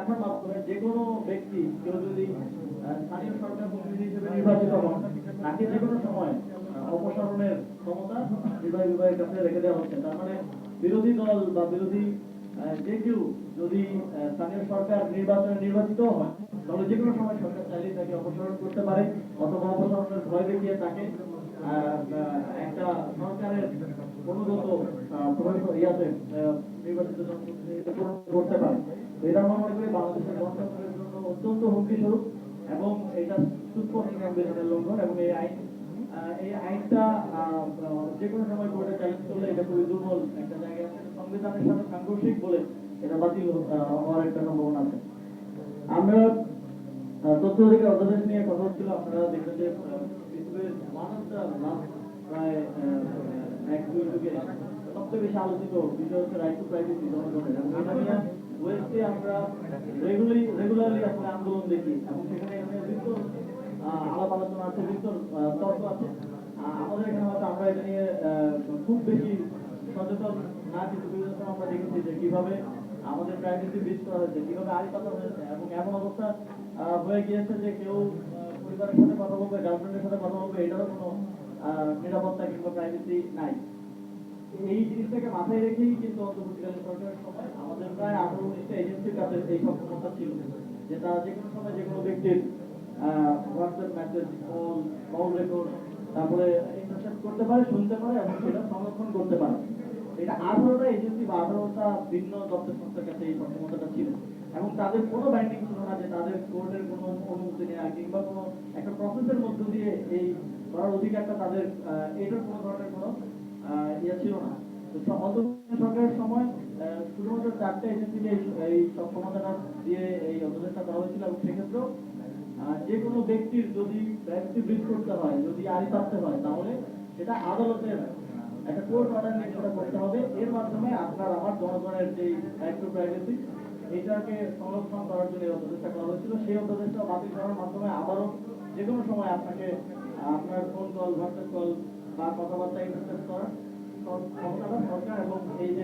রাখার মাধ্যমে যে কোনো ব্যক্তি কেউ যদি স্থানীয় সরকার প্রতিনিধি হিসেবে নির্বাচিত হন, তাকে যে কোনো সময় অপসারণের ক্ষমতা নির্বাহী বিভাগের কাছে রেখে দেওয়া হচ্ছে। তার মানে বিরোধী দল বা বিরোধী যে কেউ যদি স্থানীয় সরকার নির্বাচনে নির্বাচিত হয়, তাহলে যে কোনো সময় সরকার চাইলে তাকে অপসারণ করতে পারে, অথবা অপসারণের ভয় দেখিয়ে তাকে একটা সরকারের অনুগত ইয়াতে নির্বাচিত করতে পারে। এটা আমরা মনে করি বাংলাদেশের গণতন্ত্রের জন্য অত্যন্ত হুমকি স্বরূপ, এবং এটা সুস্পষ্ট সংবিধানের লঙ্ঘন। এবং এই আইনটা যে কোনো সময় কোর্টে চ্যালেঞ্জ করলে এটা খুবই দুর্বল একটা জায়গায় আছে, সংবিধানের সাথে সাংঘর্ষিক বলে এটা বাতিল হওয়ার একটা সম্ভাবনা আছে। আমরা তথ্য অধিকার অধ্যাদেশ নিয়ে কথা হচ্ছিল। আপনারা দেখবেন যে পৃথিবীর প্রায় এক দুই যুগে সবচেয়ে বেশি আলোচিত বিষয় হচ্ছে রাইট টু প্রাইভেসি জনগণের, এবং এটা নিয়ে ওয়েস্টে আমরা রেগুলারলি আসলে আন্দোলন দেখি, এবং সেখানে বিস্তর আলাপ আলোচনা আছে, বিস্তর তর্ক আছে। আমাদের এখানে হয়তো আমরা এটা নিয়ে খুব বেশি সচেতন না, কিন্তু বিভিন্ন সময় আমরা দেখেছি যে কিভাবে আমাদের প্রাইভেসি ব্রিজ করা হয়েছে, কিভাবে আড়ি পাতা হয়েছে, এবং এমন অবস্থা হয়ে গিয়েছে যে কেউ পরিবারের সাথে কথা বলবে, গার্লফ্রেন্ডের সাথে কথা বলবে, এটারও কোনো নিরাপত্তা কিংবা প্রাইভেসি নাই। এই জিনিসটাকে মাথায় রেখেই কিন্তু অন্তর্বর্তীকালীন সরকারের সময় আমাদের প্রায় 18-19টা এজেন্সির কাছে এই সক্ষমতা ছিল যে তারা যে কোনো সময় যে কোনো ব্যক্তির হোয়াটসঅ্যাপ মেসেজ, কল রেকর্ড, তারপরে ইন্টারসেপ্ট করতে পারে, শুনতে পারে, এবং সেটা সংরক্ষণ করতে পারে। এটা 18টা এজেন্সি বা 18টা ভিন্ন দপ্তর সংস্থার কাছে এই সক্ষমতাটা ছিল, এবং তাদের কোনো বাইন্ডিং ছিল না যে তাদের কোর্টের কোনো অনুমতি নেওয়া কিংবা কোনো একটা প্রসেসের মধ্য দিয়ে এই করার অধিকারটা তাদের, এটার কোনো ধরনের কোনো ইয়ে ছিল না। তো অন্তর্বর্তী সরকারের সময় শুধুমাত্র 4টা এজেন্সিকে এই সক্ষমতাটা দিয়ে এই অধ্যাদেশটা করা হয়েছিল, এবং সেক্ষেত্রেও যে কোনো ব্যক্তির যদি প্রাইভেসি ব্রিজ করতে হয়, যদি আড়ি পাততে হয়, তাহলে সেটা আদালতের একটা কোর্ট অর্ডার নিয়ে সেটা করতে হবে। এর মাধ্যমে আপনার আমার জনগণের যে রাইট টু প্রাইভেসি, এটাকে সংরক্ষণ করার জন্য এই অধ্যাদেশটা করা হয়েছিল। সেই অধ্যাদেশটা বাতিল করার মাধ্যমে আবারও যে কোনো সময় আপনাকে আপনার ফোন কল, হোয়াটসঅ্যাপ কল বা কথাবার্তা ইন্টারসেপ্ট করার ক্ষমতাটা সরকার এবং এই যে